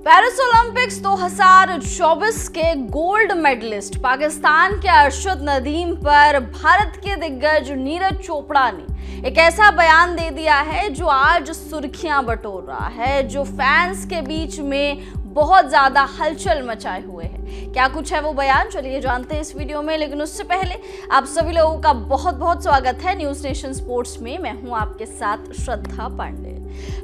Paris Olympics 2024 के gold medallist Pakistan के अरशद नदीम पर भारत के दिग्गज नीरज चोपड़ा ने एक ऐसा बयान दे दिया है जो आज सुर्खियां बटोर रहा है, जो फैंस के बीच में बहुत ज्यादा हलचल मचाए हुए है। क्या कुछ है वो बयान, चलिए जानते हैं इस वीडियो में। लेकिन उससे पहले आप सभी लोगों का बहुत बहुत स्वागत है न्यूज नेशन स्पोर्ट्स में। मैं हूं आपके साथ श्रद्धा पांडे।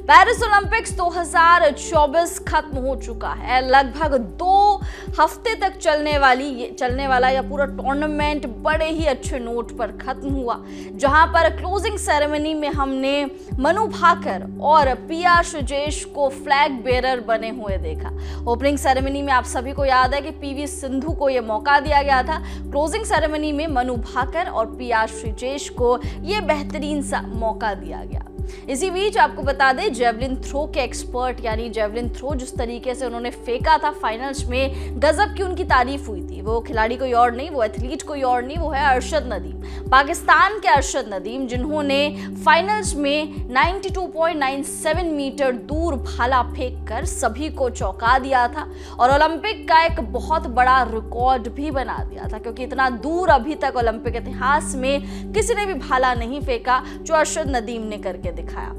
पेरिस ओलंपिक्स 2024 खत्म हो चुका है। लगभग 2 हफ्ते तक चलने वाला यह पूरा टूर्नामेंट बड़े ही अच्छे नोट पर खत्म हुआ, जहां पर क्लोजिंग सेरेमनी में हमने मनु भाकर और पिया श्रीजेश को फ्लैग बेरर बने हुए देखा। ओपनिंग सेरेमनी में आप सभी को याद है कि पीवी सिंधु को यह मौका दिया गया था। क्लोजिंग सेरेमनी में मनु भाकर और पिया श्रीजेश को यह बेहतरीन सा मौका दिया गया। इसी बीच आपको बता दें, जेवलिन थ्रो के एक्सपर्ट यानी जेवलिन थ्रो जिस तरीके से उन्होंने फेंका था फाइनल्स में, गजब की उनकी तारीफ हुई थी। वो खिलाड़ी कोई और नहीं, वो एथलीट कोई और नहीं, वो है अरशद नदीम, पाकिस्तान के अरशद नदीम, जिन्होंने फाइनल्स में 92.97 मीटर दूर भाला फेंककर सभी को चौंका दिया था और ओलंपिक का एक बहुत बड़ा रिकॉर्ड भी बना दिया था, क्योंकि इतना दूर अभी तक ओलंपिक इतिहास में किसी ने भी भाला नहीं फेंका जो अरशद नदीम ने करके दिखाया।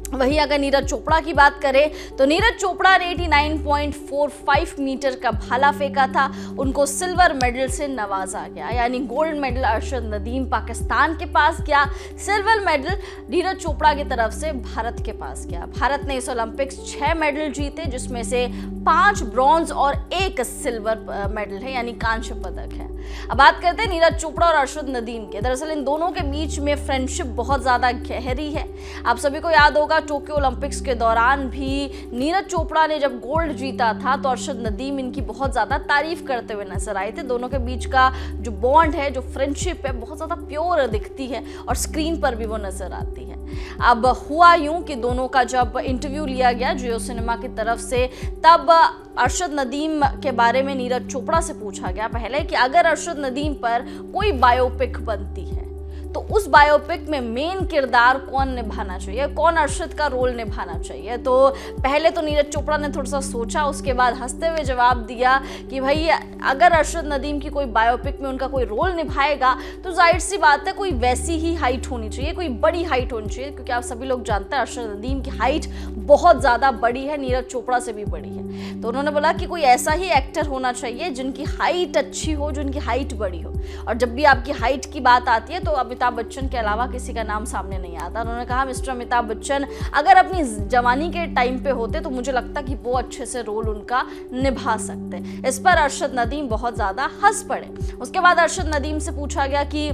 वहीं अगर नीरज चोपड़ा की बात करें तो नीरज चोपड़ा ने 89.45 मीटर का भाला फेंका था। उनको सिल्वर मेडल से नवाजा गया, यानी गोल्ड मेडल अरशद नदीम पाकिस्तान के पास गया, सिल्वर मेडल नीरज चोपड़ा की तरफ से भारत के पास गया। भारत ने इस ओलंपिक्स 6 मेडल जीते, जिसमें से 5 ब्रॉन्ज और 1 सिल्वर मेडल है, यानी कांस्य पदक है। अब बात करते हैं नीरज चोपड़ा और अरशद नदीम के। दरअसल इन दोनों के बीच में फ्रेंडशिप बहुत ज्यादा गहरी है। आप सभी को याद होगा टोक्यो ओलंपिक्स के दौरान भी नीरज चोपड़ा ने जब गोल्ड जीता था तो अरशद नदीम इनकी बहुत ज्यादा तारीफ करते हुए नजर आए थे। दोनों के बीच का जो बॉन्ड है, जो फ्रेंडशिप है, बहुत ज्यादा प्योर दिखती है और स्क्रीन पर भी वो नजर आती है। अब हुआ यूं कि दोनों का जब इंटरव्यू लिया गया जियो सिनेमा की तरफ से, तब अरशद नदीम के बारे में नीरज चोपड़ा से पूछा गया पहले कि अगर अरशद नदीम पर कोई बायोपिक बनती है तो उस बायोपिक में मेन किरदार कौन निभाना चाहिए, कौन अरशद का रोल निभाना चाहिए। तो पहले तो नीरज चोपड़ा ने थोड़ा सा सोचा, उसके बाद हंसते हुए जवाब दिया कि भाई अगर अरशद नदीम की कोई बायोपिक में उनका कोई रोल निभाएगा तो जाहिर सी बात है कोई वैसी ही हाइट होनी चाहिए, कोई बड़ी हाइट होनी चाहिए, क्योंकि आप सभी लोग जानते हैं अरशद नदीम की हाइट बहुत ज़्यादा बड़ी है, नीरज चोपड़ा से भी बड़ी है। तो उन्होंने बोला कि कोई ऐसा ही एक्टर होना चाहिए जिनकी हाइट अच्छी हो, जिनकी हाइट बड़ी हो। और जब भी आपकी हाइट की बात आती है तो अमिताभ बच्चन के अलावा किसी का नाम सामने नहीं आता। उन्होंने कहा मिस्टर अमिताभ बच्चन अगर अपनी जवानी के टाइम पे होते तो मुझे लगता कि वो अच्छे से रोल उनका निभा सकते। इस पर अरशद नदीम बहुत ज्यादा हंस पड़े। उसके बाद अरशद नदीम से पूछा गया कि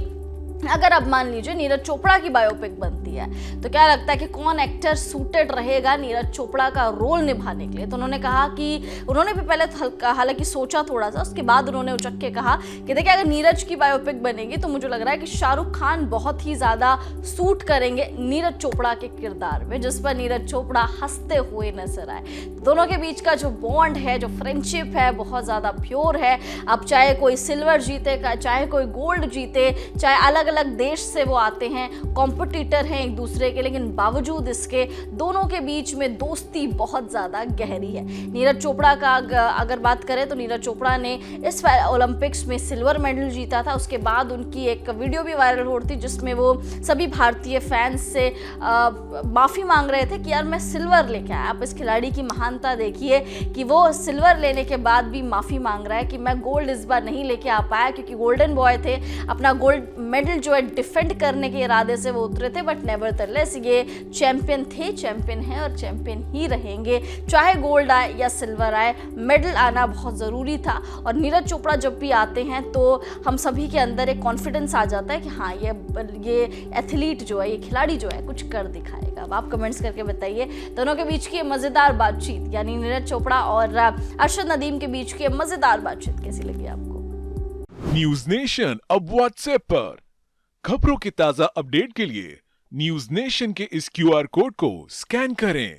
अगर अब मान लीजिए नीरज चोपड़ा की बायोपिक बनती है तो क्या लगता है कि कौन एक्टर सूटेड रहेगा नीरज चोपड़ा का रोल निभाने के लिए। तो उन्होंने कहा कि उन्होंने भी पहले हालांकि सोचा थोड़ा सा, उसके बाद उन्होंने उचक के कहा कि देखिए अगर नीरज की बायोपिक बनेगी तो मुझे लग रहा है कि शाहरुख खान बहुत ही ज़्यादा सूट करेंगे नीरज चोपड़ा के किरदार में, जिस पर नीरज चोपड़ा हंसते हुए नजर आए। दोनों के बीच का जो बॉन्ड है, जो फ्रेंडशिप है, बहुत ज़्यादा प्योर है। अब चाहे कोई सिल्वर जीते, चाहे कोई गोल्ड जीते, चाहे अलग अलग देश से वो आते हैं, कॉम्पिटिटर हैं एक दूसरे के, लेकिन बावजूद इसके दोनों के बीच में दोस्ती बहुत ज़्यादा गहरी है। नीरज चोपड़ा का अगर बात करें तो नीरज चोपड़ा ने इस ओलंपिक्स में सिल्वर मेडल जीता था। उसके बाद उनकी एक वीडियो भी वायरल हो रही थी जिसमें वो सभी भारतीय फैंस से माफ़ी मांग रहे थे कि यार मैं सिल्वर लेके आया। आप इस खिलाड़ी की महानता देखिए कि वो सिल्वर लेने के बाद भी माफ़ी मांग रहा है कि मैं गोल्ड इस बार नहीं लेके आ पाया, क्योंकि गोल्डन बॉय थे, अपना गोल्ड मेडल जो है डिफेंड करने के इरादे से वो उतरे थे, बट नेवरदलेस ये चैंपियन थे, चैंपियन हैं और चैंपियन ही रहेंगे। चाहे गोल्ड आए या सिल्वर आए, मेडल आना बहुत ज़रूरी था। और नीरज चोपड़ा जब भी आते हैं तो हम सभी के अंदर एक कॉन्फिडेंस आ जाता है कि हाँ ये एथलीट जो है, ये खिलाड़ी जो है कुछ कर दिखाएगा। अब आप कमेंट्स करके बताइए दोनों के बीच की मज़ेदार बातचीत, यानी नीरज चोपड़ा और अरशद नदीम के बीच की मज़ेदार बातचीत कैसी लगी आपको। न्यूज नेशन अब व्हाट्सएप पर खबरों के ताजा अपडेट के लिए न्यूज नेशन के इस QR कोड को स्कैन करें।